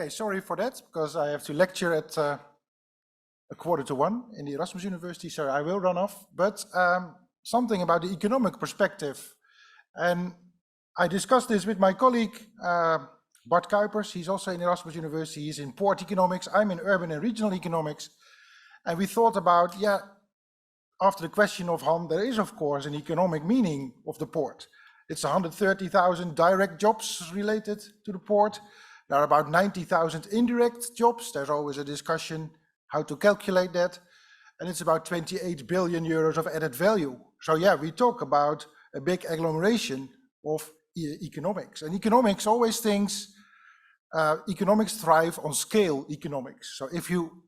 Okay, sorry for that, because I have to lecture at 1:45 in the Erasmus University, so I will run off. But something about the economic perspective. And I discussed this with my colleague, Bart Kuipers. He's also in Erasmus University. He's in port economics. I'm in urban and regional economics. And we thought about, after the question of Han, there is, of course, an economic meaning of the port. It's 130,000 direct jobs related to the port. There are about 90,000 indirect jobs. There's always a discussion how to calculate that. And it's about 28 billion euros of added value. So we talk about a big agglomeration of economics. And economics always thinks, economics thrive on scale economics. So if you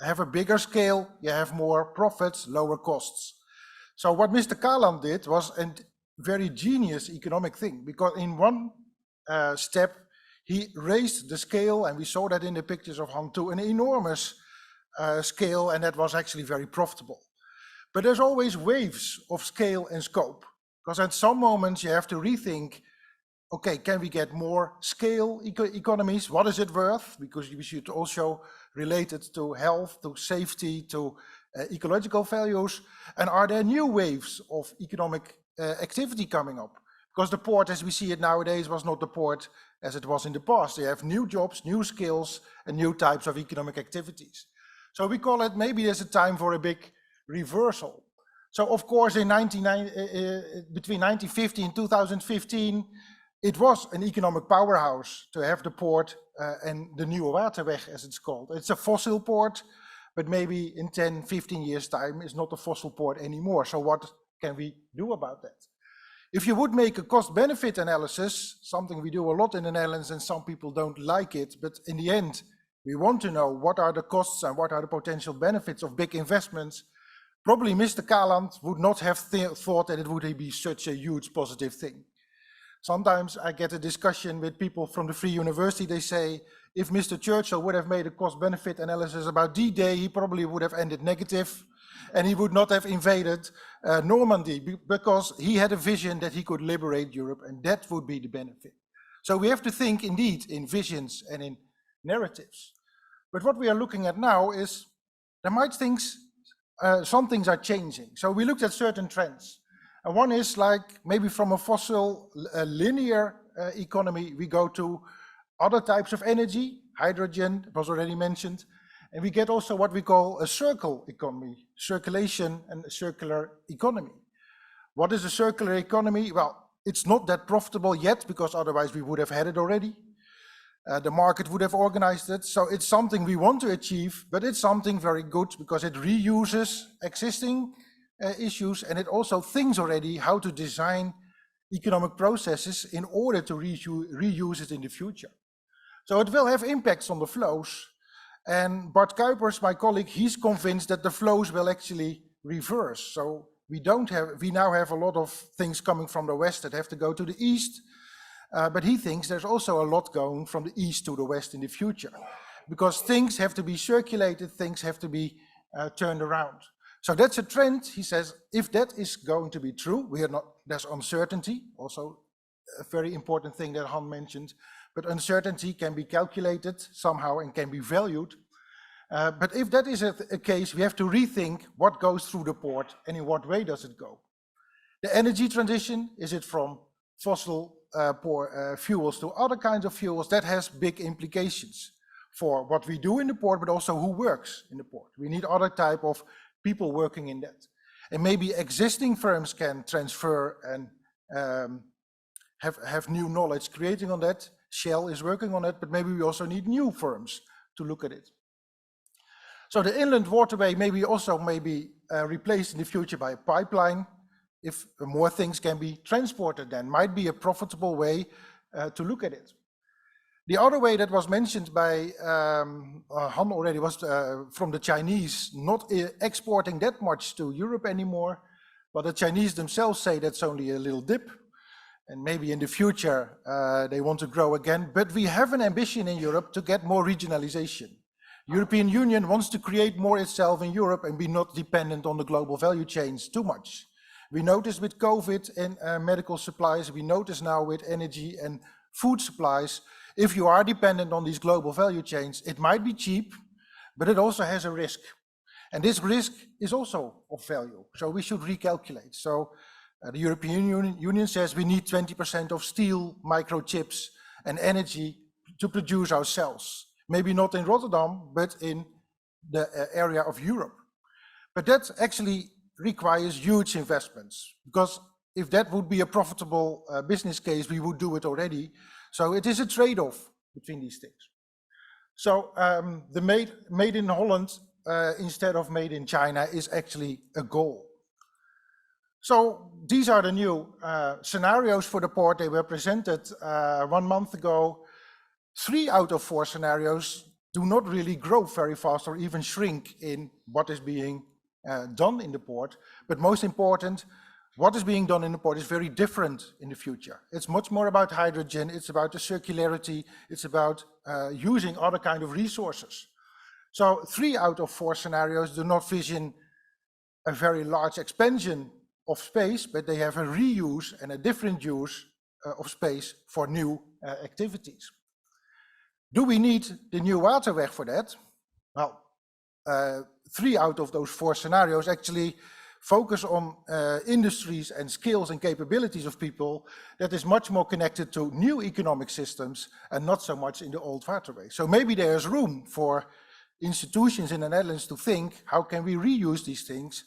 have a bigger scale, you have more profits, lower costs. So what Mr. Kaland did was a very genius economic thing, because in one step, he raised the scale, and we saw that in the pictures of Han, to an enormous scale, and that was actually very profitable. But there's always waves of scale and scope, because at some moments you have to rethink, okay, can we get more scale economies? What is it worth? Because we should also relate it to health, to safety, to ecological values. And are there new waves of economic activity coming up? Because the port, as we see it nowadays, was not the port as it was in the past. They have new jobs, new skills, and new types of economic activities. So we call it, maybe there's a time for a big reversal. So of course, between 1950 and 2015, it was an economic powerhouse to have the port and the Nieuwe Waterway, as it's called. It's a fossil port, but maybe in 10, 15 years' time, it's not a fossil port anymore. So what can we do about that? If you would make a cost-benefit analysis, something we do a lot in the Netherlands, and some people don't like it, but in the end, we want to know what are the costs and what are the potential benefits of big investments. Probably Mr. Kaland would not have thought that it would be such a huge positive thing. Sometimes I get a discussion with people from the Free University. They say, if Mr. Churchill would have made a cost-benefit analysis about D-Day, he probably would have ended negative, and he would not have invaded Normandy, because he had a vision that he could liberate Europe, and that would be the benefit. So we have to think indeed in visions and in narratives. But what we are looking at now is, some things are changing. So we looked at certain trends. And one is like, maybe from a fossil linear economy, we go to other types of energy, hydrogen, it was already mentioned, and we get also what we call a circle economy, circulation and a circular economy. What is a circular economy? Well, it's not that profitable yet, because otherwise we would have had it already. The market would have organized it. So it's something we want to achieve, but it's something very good because it reuses existing issues, and it also thinks already how to design economic processes in order to reuse it in the future. So it will have impacts on the flows. And Bart Kuipers, my colleague, he's convinced that the flows will actually reverse. So we now have a lot of things coming from the west that have to go to the east. But he thinks there's also a lot going from the east to the west in the future, because things have to be circulated, things have to be turned around. So that's a trend. He says, if that is going to be true, there's uncertainty, also a very important thing that Han mentioned, but uncertainty can be calculated somehow and can be valued. But if that is a case, we have to rethink what goes through the port and in what way does it go. The energy transition, is it from fossil fuels to other kinds of fuels? That has big implications for what we do in the port, but also who works in the port. We need other type of people working in that. And maybe existing firms can transfer and have new knowledge creating on that. Shell is working on it, but maybe we also need new firms to look at it. So the inland waterway may be replaced in the future by a pipeline. If more things can be transported, then might be a profitable way to look at it. The other way that was mentioned by Han already was from the Chinese not exporting that much to Europe anymore, but the Chinese themselves say that's only a little dip, and maybe in the future they want to grow again. But we have an ambition in Europe to get more regionalization. European Union wants to create more itself in Europe and be not dependent on the global value chains too much. We noticed with COVID and medical supplies, we notice now with energy and food supplies, If you are dependent on these global value chains, it might be cheap, but it also has a risk. And this risk is also of value, so we should recalculate. So the European Union says we need 20% of steel, microchips, and energy to produce our cells. Maybe not in Rotterdam, but in the area of Europe. But that actually requires huge investments, because if that would be a profitable business case, we would do it already. So it is a trade-off between these things. So the made in Holland instead of made in China is actually a goal. So these are the new scenarios for the port. They were presented 1 month ago. 3 out of 4 scenarios do not really grow very fast or even shrink in what is being done in the port. But most important, what is being done in the port is very different in the future. It's much more about hydrogen, it's about the circularity, it's about using other kind of resources. So 3 out of 4 scenarios do not vision a very large expansion of space, but they have a reuse and a different use of space for new activities. Do we need the new waterway for that? Well, 3 out of those 4 scenarios actually focus on industries and skills and capabilities of people that is much more connected to new economic systems and not so much in the old waterway. So maybe there's room for institutions in the Netherlands to think, how can we reuse these things?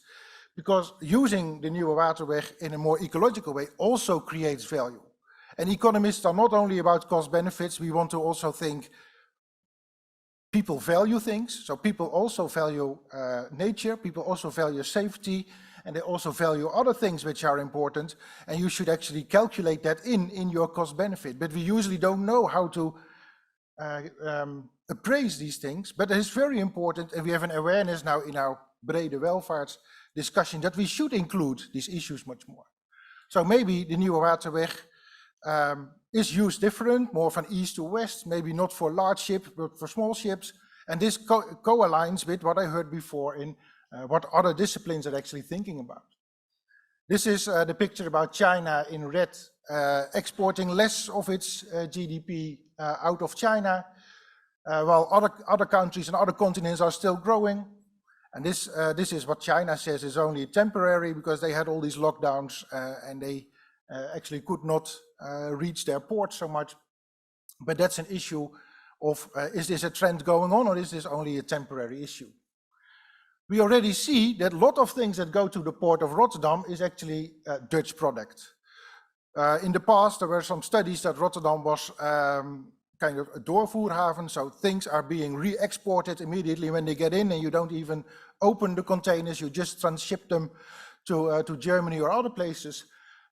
Because using the new waterway in a more ecological way also creates value. And economists are not only about cost benefits, we want to also think people value things. So people also value nature, people also value safety, and they also value other things which are important. And you should actually calculate that in your cost benefit. But we usually don't know how to appraise these things. But it is very important, and we have an awareness now in our brede welvaart discussion that we should include these issues much more. So maybe the new waterway is used different, more from east to west, maybe not for large ships, but for small ships. And this co-aligns with what I heard before in what other disciplines are actually thinking about. This is the picture about China in red, exporting less of its GDP out of China, while other countries and other continents are still growing. And this is what China says is only temporary, because they had all these lockdowns and they actually could not reach their port so much. But that's an issue of, is this a trend going on, or is this only a temporary issue? We already see that a lot of things that go to the port of Rotterdam is actually a Dutch product. In the past, there were some studies that Rotterdam was kind of a doorvoerhaven, so things are being re-exported immediately when they get in, and you don't even open the containers, you just transship them to Germany or other places.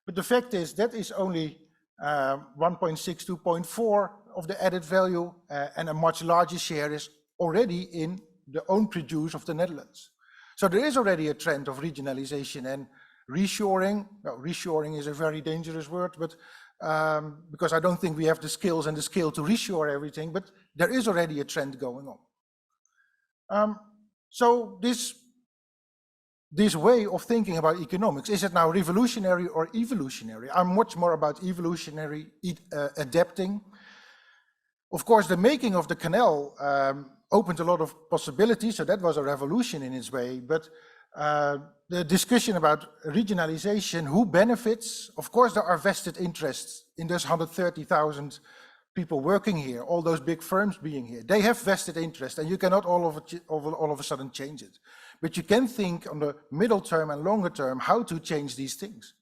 But the fact is that is only 1.6, 2.4 of the added value, and a much larger share is already in the own produce of the Netherlands. So there is already a trend of regionalization and reshoring. Well, reshoring is a very dangerous word, but because I don't think we have the skills and the skill to reshore everything, but there is already a trend going on. So this way of thinking about economics, is it now revolutionary or evolutionary? I'm much more about evolutionary, adapting. Of course, the making of the canal opened a lot of possibilities, so that was a revolution in its way, but the discussion about regionalization, who benefits? Of course, there are vested interests in those 130,000 people working here, all those big firms being here. They have vested interest, and you cannot all of a sudden change it. But you can think on the middle term and longer term how to change these things.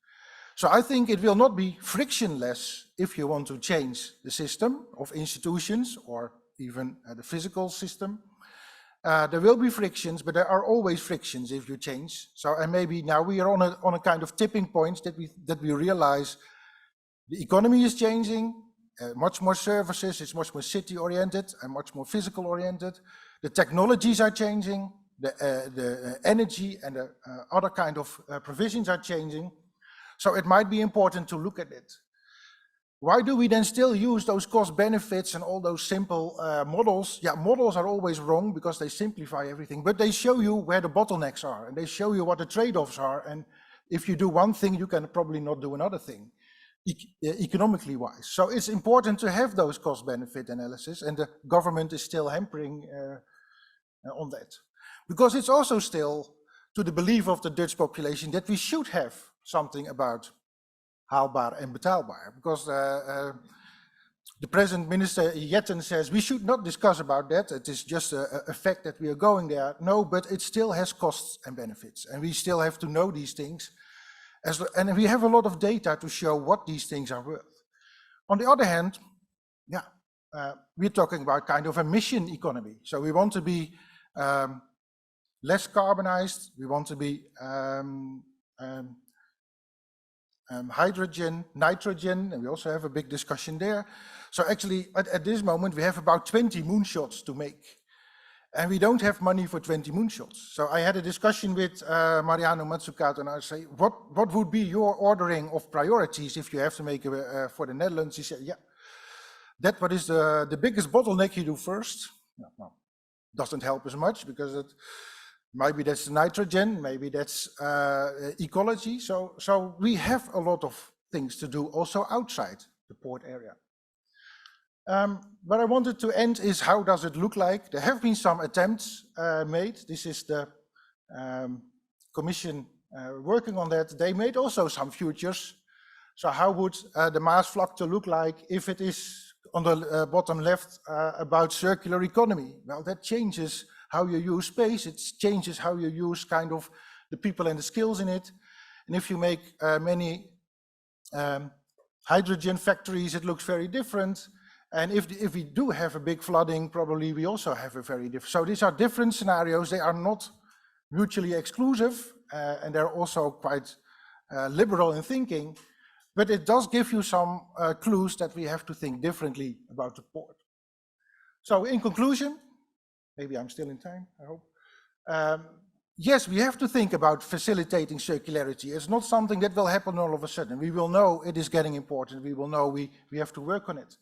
So I think it will not be frictionless if you want to change the system of institutions or even the physical system. There will be frictions, but there are always frictions if you change. So, and maybe now we are on a kind of tipping point that we realize the economy is changing, much more services, it's much more city-oriented and much more physical-oriented. The technologies are changing, the energy and the other kind of provisions are changing. So it might be important to look at it. Why do we then still use those cost benefits and all those simple models? Yeah, models are always wrong because they simplify everything, but they show you where the bottlenecks are and they show you what the trade-offs are. And if you do one thing, you can probably not do another thing. economically wise. So it's important to have those cost-benefit analysis, and the government is still hampering on that. Because it's also still to the belief of the Dutch population that we should have something about haalbaar and betaalbaar. Because the present minister Jetten says we should not discuss about that. It is just a fact that we are going there. No, but it still has costs and benefits, and we still have to know these things. And we have a lot of data to show what these things are worth. On the other hand, yeah, we're talking about kind of a mission economy. So we want to be less carbonized. We want to be hydrogen, nitrogen, and we also have a big discussion there. So actually, at this moment, we have about 20 moonshots to make. And we don't have money for 20 moonshots. So I had a discussion with Mariano Mazzucato, and I say, what would be your ordering of priorities if you have to make for the Netherlands? He said, yeah, that what is the biggest bottleneck you do first. No, doesn't help as much because maybe that's nitrogen, maybe that's ecology. So we have a lot of things to do also outside the port area. What I wanted to end is how does it look like? There have been some attempts made. This is the commission working on that. They made also some futures. So how would the Maasvlakte look like if it is on the bottom left about circular economy? Well, that changes how you use space. It changes how you use kind of the people and the skills in it. And if you make many hydrogen factories, it looks very different. And if we do have a big flooding, probably we also have a very different. So these are different scenarios. They are not mutually exclusive, and they're also quite liberal in thinking. But it does give you some clues that we have to think differently about the port. So in conclusion, maybe I'm still in time, I hope. Yes, we have to think about facilitating circularity. It's not something that will happen all of a sudden. We will know it is getting important. We will know we have to work on it.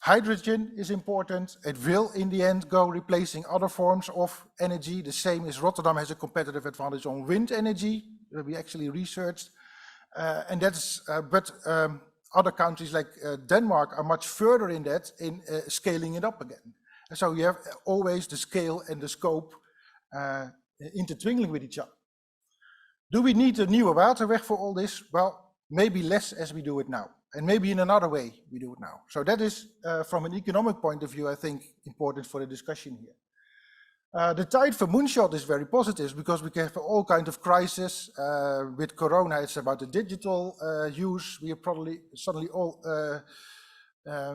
Hydrogen is important. It will in the end go replacing other forms of energy. The same as Rotterdam has a competitive advantage on wind energy. We actually researched. And that's, but other countries like Denmark are much further in that, in scaling it up again. And so you have always the scale and the scope intertwingling with each other. Do we need a nieuwe waterweg for all this? Well, maybe less as we do it now. And maybe in another way we do it now. So that is, from an economic point of view, I think important for the discussion here. The tide for moonshot is very positive because we can have all kinds of crises. With Corona, it's about the digital use. We are probably suddenly all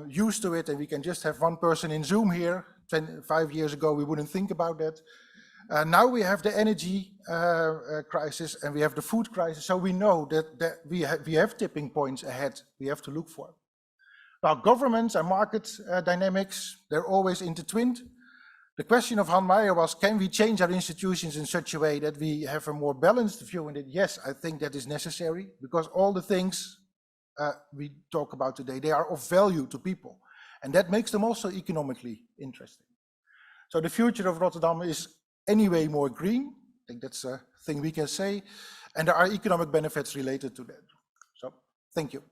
used to it, and we can just have one person in Zoom here. 5 years ago, we wouldn't think about that. Now we have the energy crisis and we have the food crisis, so we know that we have tipping points ahead we have to look for. Now, governments and market dynamics, they're always intertwined. The question of Han Meyer was, can we change our institutions in such a way that we have a more balanced view in it? Yes, I think that is necessary, because all the things we talk about today, they are of value to people, and that makes them also economically interesting. So the future of Rotterdam is anyway more green. I think that's a thing we can say. And there are economic benefits related to that. So, thank you.